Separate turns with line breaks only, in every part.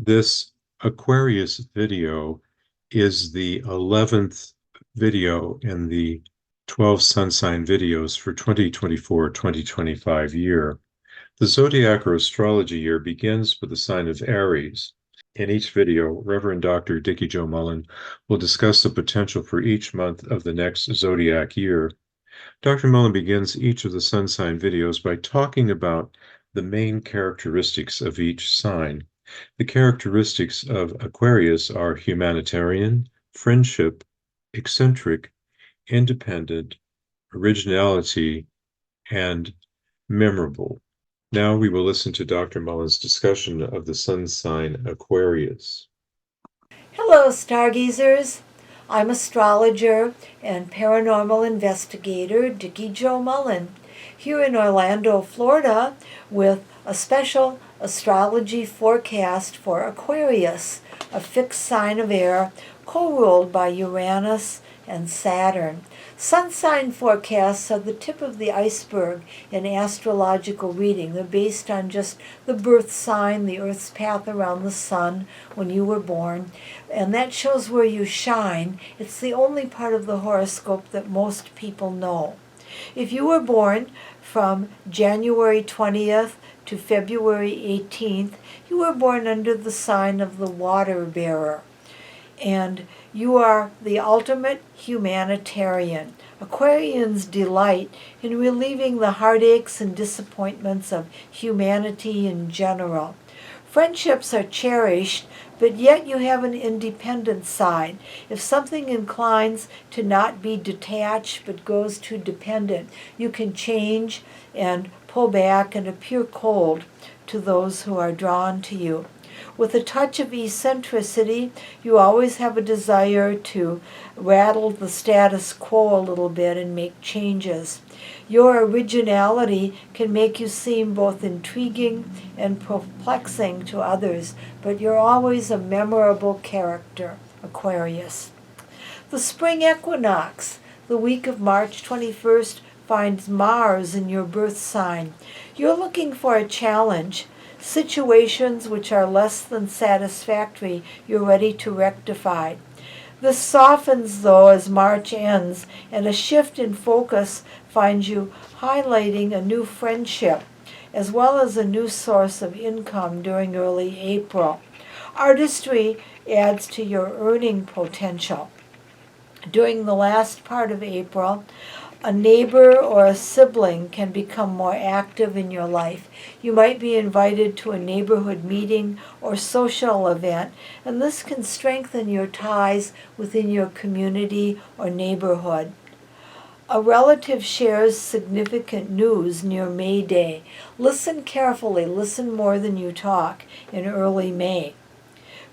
This Aquarius video is the 11th video in the 12 sun sign videos for 2024-2025 year. The Zodiac or astrology year begins with the sign of Aries. In each video, Rev Dr. Dikki Jo Mullen will discuss the potential for each month of the next Zodiac year. Dr. Mullen begins each of the sun sign videos by talking about the main characteristics of each sign. The characteristics of Aquarius are humanitarian, friendship, eccentric, independent, originality, and memorable. Now we will listen to Dr. Mullen's discussion of the sun sign Aquarius.
Hello, stargazers. I'm astrologer and paranormal investigator Dikki Jo Mullen here in Orlando, Florida, with a special astrology forecast for Aquarius, a fixed sign of air co-ruled by Uranus and Saturn. Sun sign forecasts are the tip of the iceberg in astrological reading. They're based on just the birth sign, the Earth's path around the sun when you were born, and that shows where you shine. It's the only part of the horoscope that most people know. If you were born from January 20th to February 18th, you were born under the sign of the water bearer. And you are the ultimate humanitarian. Aquarians delight in relieving the heartaches and disappointments of humanity in general. Friendships are cherished, but yet you have an independent side. If something inclines to not be detached but goes to dependent, you can change and pull back and appear cold to those who are drawn to you. With a touch of eccentricity, you always have a desire to rattle the status quo a little bit and make changes. Your originality can make you seem both intriguing and perplexing to others, but you're always a memorable character, Aquarius. The spring equinox, the week of March 21st, finds Mars in your birth sign. You're looking for a challenge. Situations which are less than satisfactory, you're ready to rectify. This softens, though, as March ends, and a shift in focus finds you highlighting a new friendship, as well as a new source of income during early April. Artistry adds to your earning potential. During the last part of April, a neighbor or a sibling can become more active in your life. You might be invited to a neighborhood meeting or social event, and this can strengthen your ties within your community or neighborhood. A relative shares significant news near May Day. Listen carefully, listen more than you talk in early May.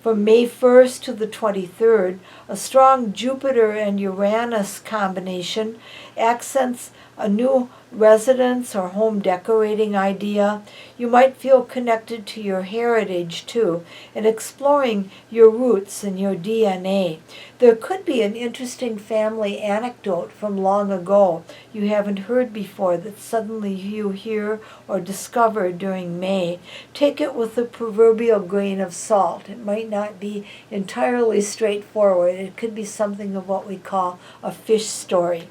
From May 1st to the 23rd, a strong Jupiter and Uranus combination accents a new residence or home decorating idea. You might feel connected to your heritage too, and exploring your roots and your DNA. There could be an interesting family anecdote from long ago you haven't heard before that suddenly you hear or discover during May. Take it with a proverbial grain of salt. It might not be entirely straightforward. It could be something of what we call a fish story.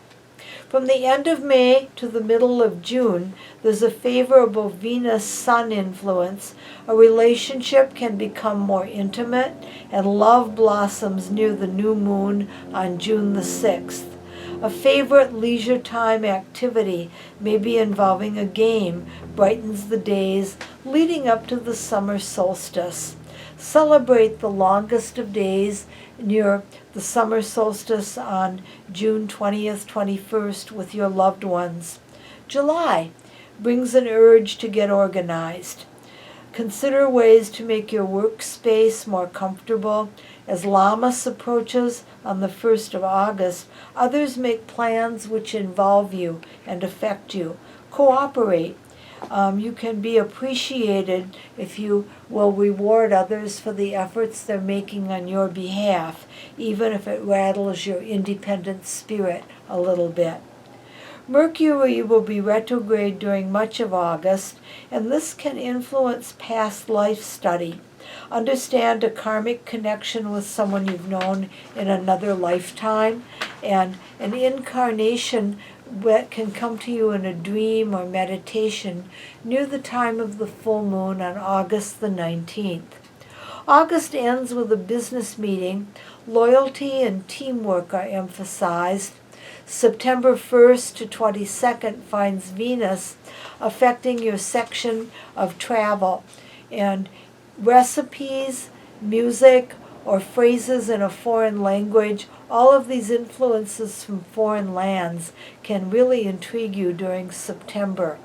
From the end of May to the middle of June, there's a favorable Venus-Sun influence. A relationship can become more intimate, and love blossoms near the new moon on June the 6th. A favorite leisure time activity, maybe involving a game, brightens the days leading up to the summer solstice. Celebrate the longest of days near the summer solstice on June 20th, 21st with your loved ones. July brings an urge to get organized. Consider ways to make your workspace more comfortable. As Lammas approaches on the 1st of August, others make plans which involve you and affect you. Cooperate. You can be appreciated if you will reward others for the efforts they're making on your behalf, even if it rattles your independent spirit a little bit. Mercury will be retrograde during much of August, and this can influence past life study. Understand a karmic connection with someone you've known in another lifetime, and an incarnation that can come to you in a dream or meditation near the time of the full moon on August the 19th. August ends with a business meeting. Loyalty and teamwork are emphasized. September 1st to 22nd finds Venus affecting your section of travel, and recipes, music, or phrases in a foreign language, all of these influences from foreign lands can really intrigue you during September.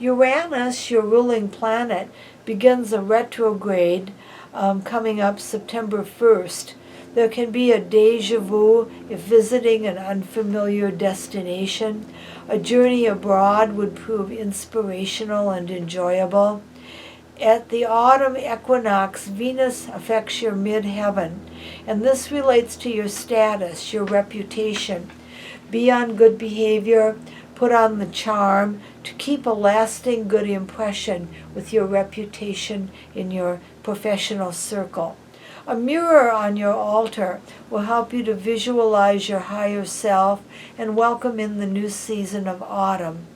Uranus, your ruling planet, begins a retrograde coming up September 1st. There can be a déjà vu if visiting an unfamiliar destination. A journey abroad would prove inspirational and enjoyable. At the autumn equinox, Venus affects your midheaven, and this relates to your status, your reputation. Be on good behavior, put on the charm to keep a lasting good impression with your reputation in your professional circle. A mirror on your altar will help you to visualize your higher self and welcome in the new season of autumn.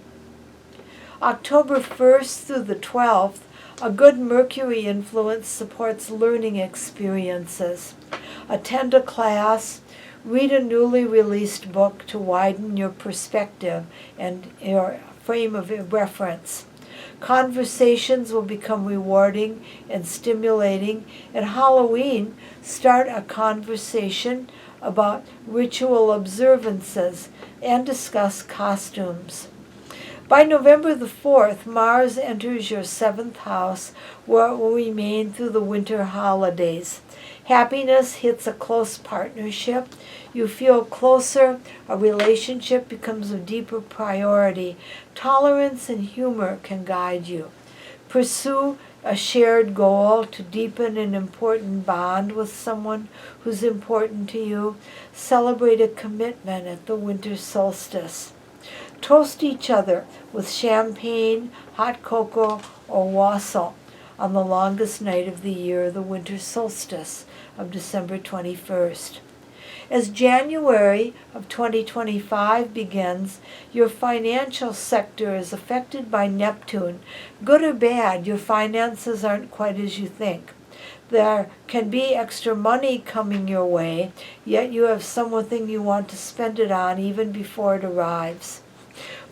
October 1st through the 12th, a good Mercury influence supports learning experiences. Attend a class, read a newly released book to widen your perspective and your frame of reference. Conversations will become rewarding and stimulating. At Halloween, start a conversation about ritual observances and discuss costumes. By November the 4th, Mars enters your 7th house, where it will remain through the winter holidays. Happiness hits a close partnership. You feel closer. A relationship becomes a deeper priority. Tolerance and humor can guide you. Pursue a shared goal to deepen an important bond with someone who's important to you. Celebrate a commitment at the winter solstice. Toast each other with champagne, hot cocoa, or wassail on the longest night of the year, the winter solstice of December 21st. As January of 2025 begins, your financial sector is affected by Neptune. Good or bad, your finances aren't quite as you think. There can be extra money coming your way, yet you have something you want to spend it on even before it arrives.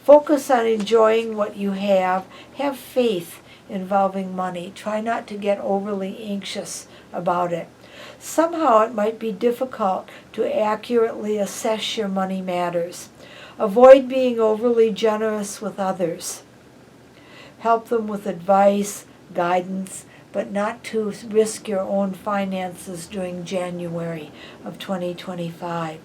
Focus on enjoying what you have. Have faith involving money. Try not to get overly anxious about it. Somehow it might be difficult to accurately assess your money matters. Avoid being overly generous with others. Help them with advice, guidance, but not to risk your own finances during January of 2025.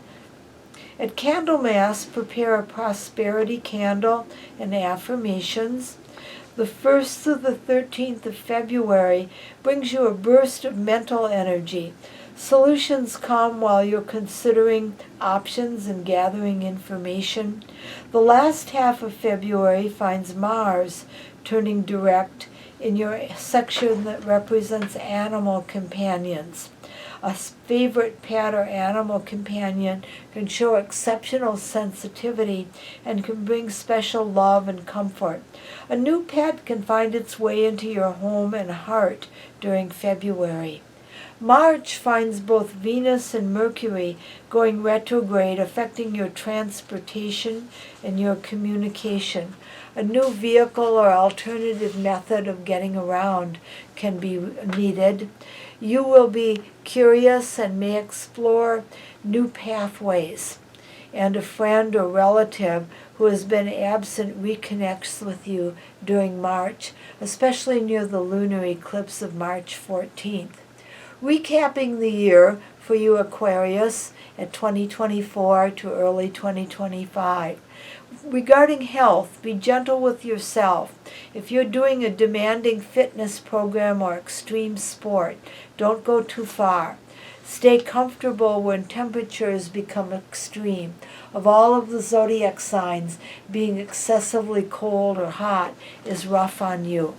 At Candlemas, prepare a prosperity candle and affirmations. The 1st through the 13th of February brings you a burst of mental energy. Solutions come while you're considering options and gathering information. The last half of February finds Mars turning direct in your section that represents animal companions. A favorite pet or animal companion can show exceptional sensitivity and can bring special love and comfort. A new pet can find its way into your home and heart during February. March finds both Venus and Mercury going retrograde, affecting your transportation and your communication. A new vehicle or alternative method of getting around can be needed. You will be curious and may explore new pathways. And a friend or relative who has been absent reconnects with you during March, especially near the lunar eclipse of March 14th. Recapping the year for you Aquarius at 2024 to early 2025. Regarding health, be gentle with yourself. If you're doing a demanding fitness program or extreme sport, don't go too far. Stay comfortable when temperatures become extreme. Of all of the zodiac signs, being excessively cold or hot is rough on you.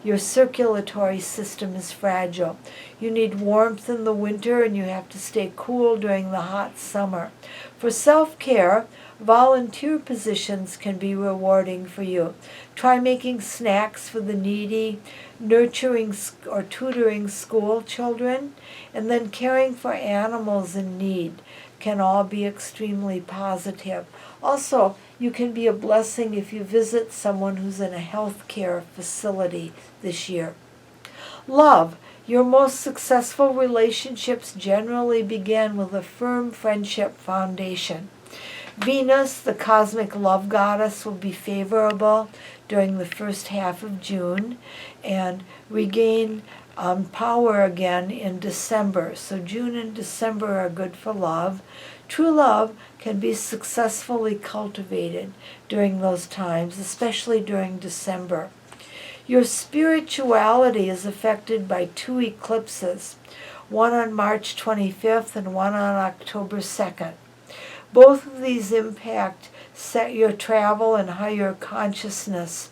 Your circulatory system is fragile. You need warmth in the winter and you have to stay cool during the hot summer. For self-care, volunteer positions can be rewarding for you. Try making snacks for the needy, nurturing or tutoring school children, and then caring for animals in need can all be extremely positive. Also, you can be a blessing if you visit someone who's in a healthcare facility this year. Love. Your most successful relationships generally begin with a firm friendship foundation. Venus, the cosmic love goddess, will be favorable during the first half of June and regain power again in December. So June and December are good for love. True love can be successfully cultivated during those times, especially during December. Your spirituality is affected by two eclipses, one on March 25th and one on October 2nd. Both of these impact your travel and higher consciousness.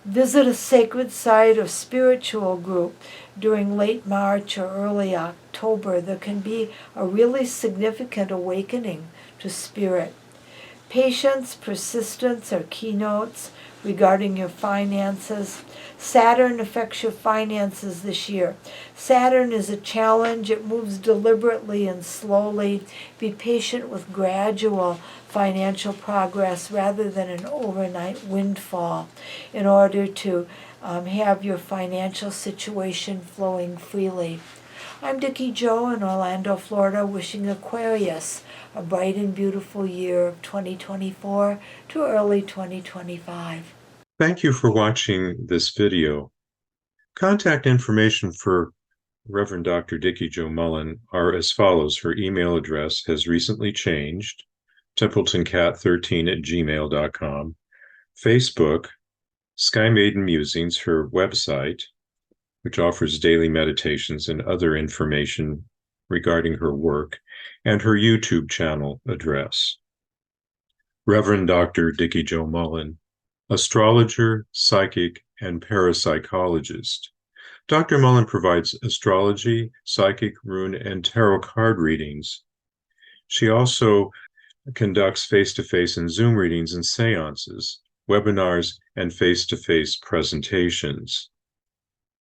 Visit a sacred site or spiritual group during late March or early October. There can be a really significant awakening to spirit. Patience, persistence are keynotes regarding your finances. Saturn affects your finances this year. Saturn is a challenge. It moves deliberately and slowly. Be patient with gradual financial progress rather than an overnight windfall in order to have your financial situation flowing freely. I'm Dikki Jo in Orlando, Florida, wishing Aquarius a bright and beautiful year of 2024 to early 2025.
Thank you for watching this video. Contact information for Rev Dr. Dikki Jo Mullen are as follows. Her email address has recently changed, templetoncat13@gmail.com. Facebook, Sky Maiden Musings, her website, which offers daily meditations and other information regarding her work, and her YouTube channel address. Reverend Dr. Dikki Jo Mullen, astrologer, psychic, and parapsychologist. Dr. Mullen provides astrology, psychic, rune, and tarot card readings. She also conducts face-to-face and Zoom readings and seances, webinars, and face-to-face presentations.